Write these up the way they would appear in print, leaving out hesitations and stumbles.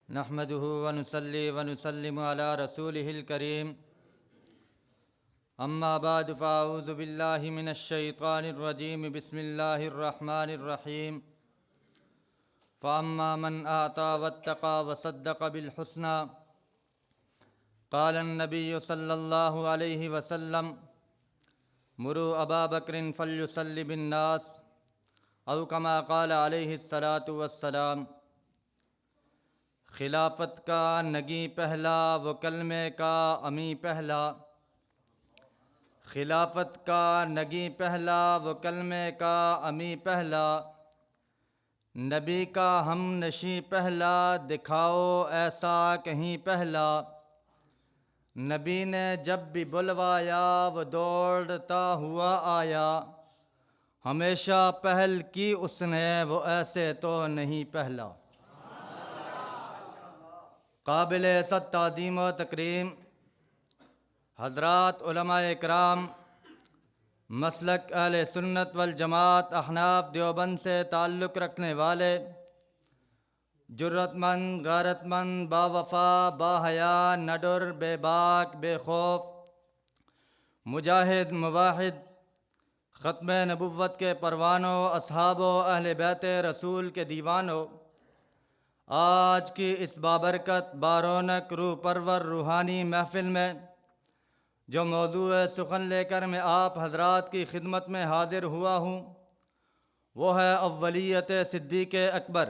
نحمده ونصلي ونسلم على رسوله الكريم اما بعد فاعوذ بالله من الشيطان الرجيم بسم الله الرحمن الرحيم فاما من اعطى واتقى وصدق بالحسنى قال النبي صلى الله عليه وسلم مروا ابا بکر فلیصلی بالناس او کما قال علیہ الصلاۃ والسلام۔ خلافت کا نگی پہلا وہ کلمے کا امی پہلا، خلافت کا نگی پہلا وہ کلمے کا امی پہلا، نبی کا ہم نشیں پہلا دکھاؤ ایسا کہیں پہلا، نبی نے جب بھی بلوایا وہ دوڑتا ہوا آیا، ہمیشہ پہل کی اس نے وہ ایسے تو نہیں پہلا۔ قابل عزت تعظیم و تکریم حضرات علماء اکرام، مسلک اہل سنت والجماعت احناف دیوبند سے تعلق رکھنے والے، جرت مند غیرت مند باوفا باحیا نڈر بے باک بے خوف، مجاہد مواحد، ختم نبوت کے پروانوں، اصحاب و اہل بیت رسول کے دیوانوں، آج کی اس بابرکت بارونق روح پرور روحانی محفل میں جو موضوع سخن لے کر میں آپ حضرات کی خدمت میں حاضر ہوا ہوں وہ ہے اولیت صدیق اکبر۔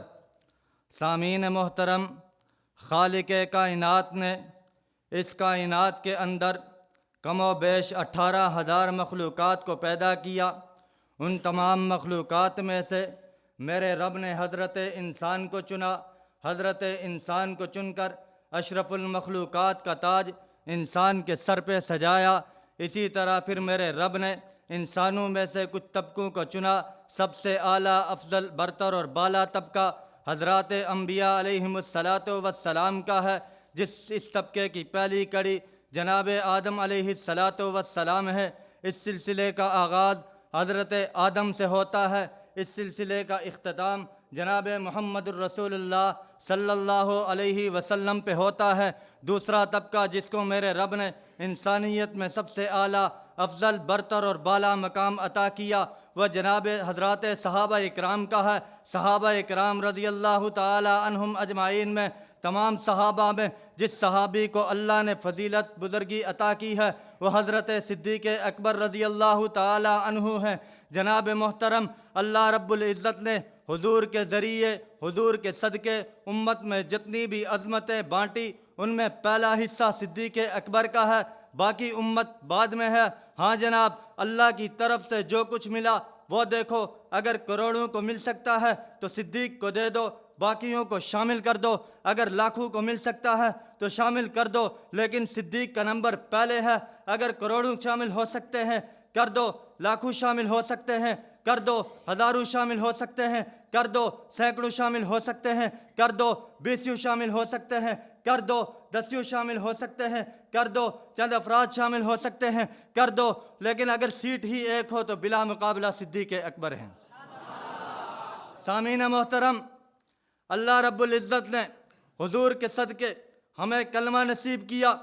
سامعین محترم، خالق کائنات نے اس کائنات کے اندر کم و بیش 18,000 مخلوقات کو پیدا کیا۔ ان تمام مخلوقات میں سے میرے رب نے حضرت انسان کو چنا، حضرت انسان کو چن کر اشرف المخلوقات کا تاج انسان کے سر پہ سجایا۔ اسی طرح پھر میرے رب نے انسانوں میں سے کچھ طبقوں کو چنا، سب سے اعلیٰ افضل برتر اور بالا طبقہ حضرات انبیاء علیہم الصلاۃ والسلام کا ہے، اس طبقے کی پہلی کڑی جناب آدم علیہ الصلاۃ والسلام ہے۔ اس سلسلے کا آغاز حضرت آدم سے ہوتا ہے، اس سلسلے کا اختتام جناب محمد الرسول اللہ صلی اللہ علیہ وسلم پہ ہوتا ہے۔ دوسرا طبقہ جس کو میرے رب نے انسانیت میں سب سے اعلیٰ افضل برتر اور بالا مقام عطا کیا وہ جناب حضرات صحابہ اکرام کا ہے۔ صحابہ اکرام رضی اللہ تعالی عنہم اجمعین میں تمام صحابہ میں جس صحابی کو اللہ نے فضیلت بزرگی عطا کی ہے وہ حضرت صدیق اکبر رضی اللہ تعالی عنہ ہیں۔ جناب محترم، اللہ رب العزت نے حضور کے ذریعے، حضور کے صدقے امت میں جتنی بھی عظمتیں بانٹی ان میں پہلا حصہ صدیق اکبر کا ہے، باقی امت بعد میں ہے۔ ہاں جناب، اللہ کی طرف سے جو کچھ ملا وہ دیکھو، اگر کروڑوں کو مل سکتا ہے تو صدیق کو دے دو، باقیوں کو شامل کر دو، اگر لاکھوں کو مل سکتا ہے تو شامل کر دو، لیکن صدیق کا نمبر پہلے ہے۔ اگر کروڑوں شامل ہو سکتے ہیں کر دو، لاکھوں شامل ہو سکتے ہیں کر دو، ہزاروں شامل ہو سکتے ہیں کر دو، سینکڑوں شامل ہو سکتے ہیں کر دو، 20 شامل ہو سکتے ہیں کر دو، 10 شامل ہو سکتے ہیں کر دو، چند افراد شامل ہو سکتے ہیں کر دو، لیکن اگر سیٹ ہی ایک ہو تو بلا مقابلہ صدیق اکبر ہیں۔ سامعین محترم، اللہ رب العزت نے حضور کے صدقے ہمیں کلمہ نصیب کیا،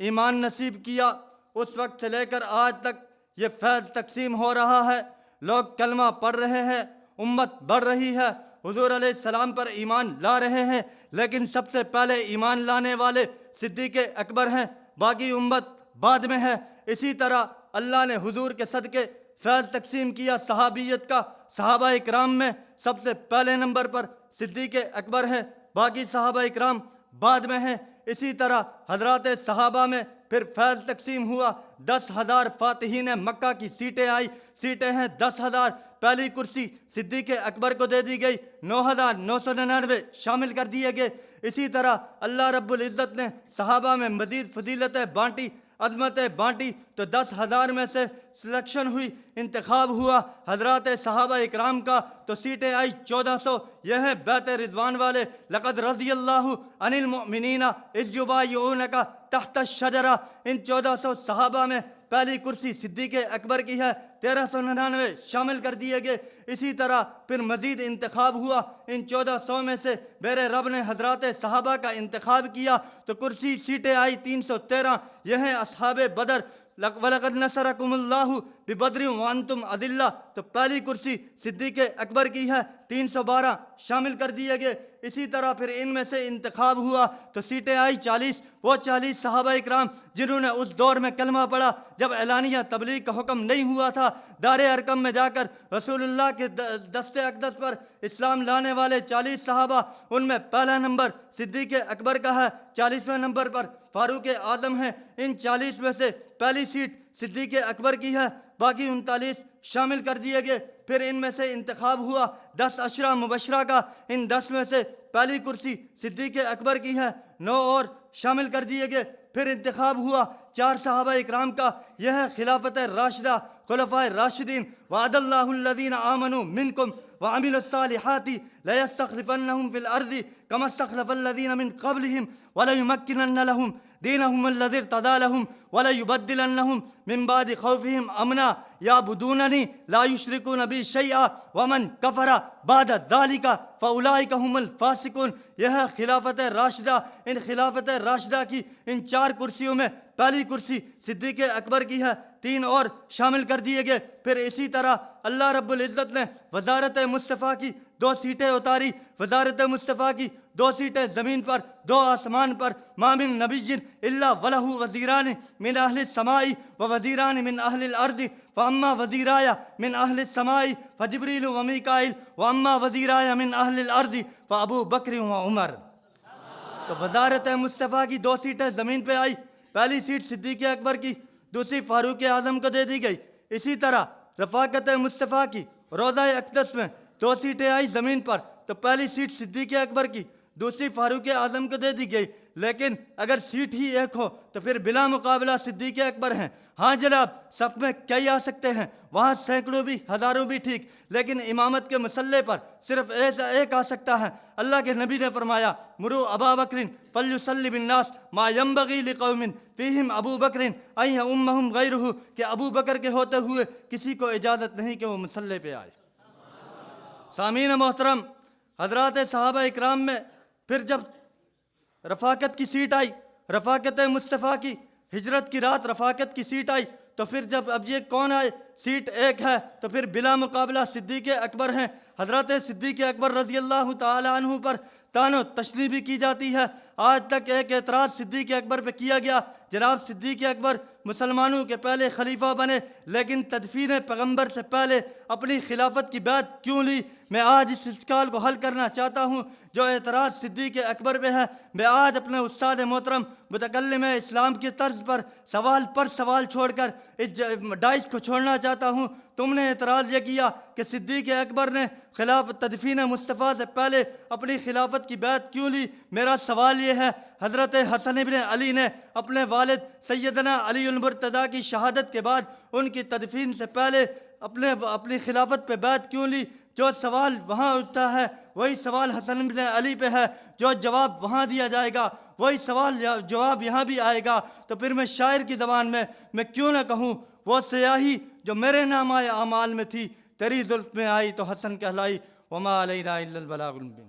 ایمان نصیب کیا۔ اس وقت سے لے کر آج تک یہ فیض تقسیم ہو رہا ہے، لوگ کلمہ پڑھ رہے ہیں، امت بڑھ رہی ہے، حضور علیہ السلام پر ایمان لا رہے ہیں، لیکن سب سے پہلے ایمان لانے والے صدیق اکبر ہیں، باقی امت بعد میں ہے۔ اسی طرح اللہ نے حضور کے صدقے فیض تقسیم کیا صحابیت کا۔ صحابہ اکرام میں سب سے پہلے نمبر پر صدیق اکبر ہے، باقی صحابہ اکرام بعد میں ہیں۔ اسی طرح حضرات صحابہ میں پھر فیض تقسیم ہوا، 10,000 فاتحین مکہ کی سیٹیں آئی، سیٹیں ہیں 10,000، پہلی کرسی صدیق اکبر کو دے دی گئی، 9,999 شامل کر دیے گئے۔ اسی طرح اللہ رب العزت نے صحابہ میں مزید فضیلتیں بانٹی، عظمتیں بانٹی، تو 10,000 میں سے سلیکشن ہوئی، انتخاب ہوا حضرات صحابہ اکرام کا، تو سیٹیں آئی 1,400۔ یہ ہیں بیت رضوان والے، لقد رضی اللہ عن المؤمنین اذ یبایعونک تحت الشجرہ۔ ان 1,400 صحابہ میں پہلی کرسی صدیق اکبر کی ہے، 1399 شامل کر دیے گئے۔ اسی طرح پھر مزید انتخاب ہوا، ان 1400 میں سے بیر رب نے حضرات صحابہ کا انتخاب کیا تو کرسی سیٹیں آئی 313، یہ ہیں اصحاب بدر۔ وَلَقَدْ نَصَرَكُمُ اللَّهُ بِبَدْرٍ وَأَنْتُمْ أَذِلَّةٌ، تو پہلی کرسی صدیق اکبر کی ہے، 312 شامل کر دیے گئے۔ اسی طرح پھر ان میں سے انتخاب ہوا تو سیٹیں آئی 40، وہ 40 صحابہ اکرام جنہوں نے اس دور میں کلمہ پڑھا جب اعلانیہ تبلیغ کا حکم نہیں ہوا تھا، دار ارقم میں جا کر رسول اللہ کے دست اقدس پر اسلام لانے والے 40 صحابہ، ان میں پہلا نمبر صدیق اکبر کا ہے، 40ویں نمبر پر فاروق اعظم ہیں۔ ان 40 میں سے پہلی سیٹ صدیق اکبر کی ہے، باقی 39 شامل کر دیے گئے۔ پھر ان میں سے انتخاب ہوا 10 عشرہ مبشرہ کا، ان 10 میں سے پہلی کرسی صدیق اکبر کی ہے، 9 اور شامل کر دیے گئے۔ پھر انتخاب ہوا 4 صحابہ اکرام کا، یہ ہے خلافت راشدہ، خلفائے راشدین۔ وعد اللہ الذین آمنوا منکم وعملوا الصالحات ليستخلفنهم في الأرض كما استخلف الذين من قبلهم وليمكنن لهم دينهم الذي ارتضى لهم وليبدلنهم من بعد خوفهم أمنا يعبدونني لا يشركون بي شيئا ومن كفر بعد ذلك فأولئك هم الفاسقون۔ یہ ہے خلافت راشدہ۔ ان خلافت راشدہ کی ان 4 کرسیوں میں پہلی کرسی صدیق اکبر کی ہے، 3 اور شامل کر دیے گئے۔ پھر اسی طرح اللہ رب العزت نے وزارت مصطفیٰ کی 2 سیٹیں اتاری، وزارت مصطفیٰ کی 2 سیٹیں زمین پر، 2 آسمان پر۔ ما من نبی الا ولہ وزیران من اہل السماء ووزیران من اہل الارض فاما وزیرای من اہل السماء فجبریل ومیکائیل واما وزیرای من اہل الارض فابو بکر وعمر۔ تو وزارت مصطفیٰ کی 2 سیٹیں زمین پہ آئی، پہلی سیٹ صدیق اکبر کی، دوسری فاروق اعظم کو دے دی گئی۔ اسی طرح رفاقت مصطفیٰ کی روضہ اقدس میں 2 سیٹیں آئی زمین پر، تو پہلی سیٹ صدیق اکبر کی، دوسری فاروق اعظم کو دے دی گئی۔ لیکن اگر سیٹ ہی ایک ہو تو پھر بلا مقابلہ صدیق اکبر ہیں۔ ہاں جناب، صف میں کئی آ سکتے ہیں، وہاں سینکڑوں بھی، ہزاروں بھی ٹھیک، لیکن امامت کے مسلح پر صرف ایک آ سکتا ہے۔ اللہ کے نبی نے فرمایا مروا ابا بکر فلیصلی بالناس ما ینبغی لقوم فیہم ابو بکر ان یؤمہم غیرہ، کہ ابو بکر کے ہوتے ہوئے کسی کو اجازت نہیں کہ وہ مسلح پہ آئے۔ سامعین محترم، حضرات صحابہ اکرام میں پھر جب رفاقت کی سیٹ آئی، رفاقت مصطفیٰ کی ہجرت کی رات رفاقت کی سیٹ آئی، تو پھر جب اب یہ کون آئے، سیٹ ایک ہے، تو پھر بلا مقابلہ صدیق اکبر ہیں۔ حضرت صدیق اکبر رضی اللہ تعالی عنہ پر تان و تشنیع بھی کی جاتی ہے۔ آج تک ایک اعتراض صدیق اکبر پہ کیا گیا، جناب صدیق اکبر مسلمانوں کے پہلے خلیفہ بنے، لیکن تدفین پیغمبر سے پہلے اپنی خلافت کی بیعت کیوں لی؟ میں آج اس اشکال کو حل کرنا چاہتا ہوں جو اعتراض صدیق اکبر پہ ہے۔ میں آج اپنے استاد محترم متکلم اسلام کی طرز پر سوال چھوڑ کر اس ڈائس کو چھوڑنا چاہتا ہوں۔ تم نے اعتراض یہ کیا کہ صدیق اکبر نے خلافت تدفین مصطفیٰ سے پہلے اپنی خلافت کی بیعت کیوں لی؟ میرا سوال یہ ہے، حضرت حسن ابن علی نے اپنے والد سیدنا علی المرتضیٰ کی شہادت کے بعد ان کی تدفین سے پہلے اپنی خلافت پہ بیعت کیوں لی؟ جو سوال وہاں اٹھتا ہے وہی سوال حسن بن علی پہ ہے، جو جواب وہاں دیا جائے گا وہی سوال جواب یہاں بھی آئے گا۔ تو پھر میں شاعر کی زبان میں کیوں نہ کہوں، وہ سیاہی جو میرے نامۂ اعمال میں تھی، تیری زلف میں آئی تو حسن کہلائی، وما علینا الا البلاغ المبین۔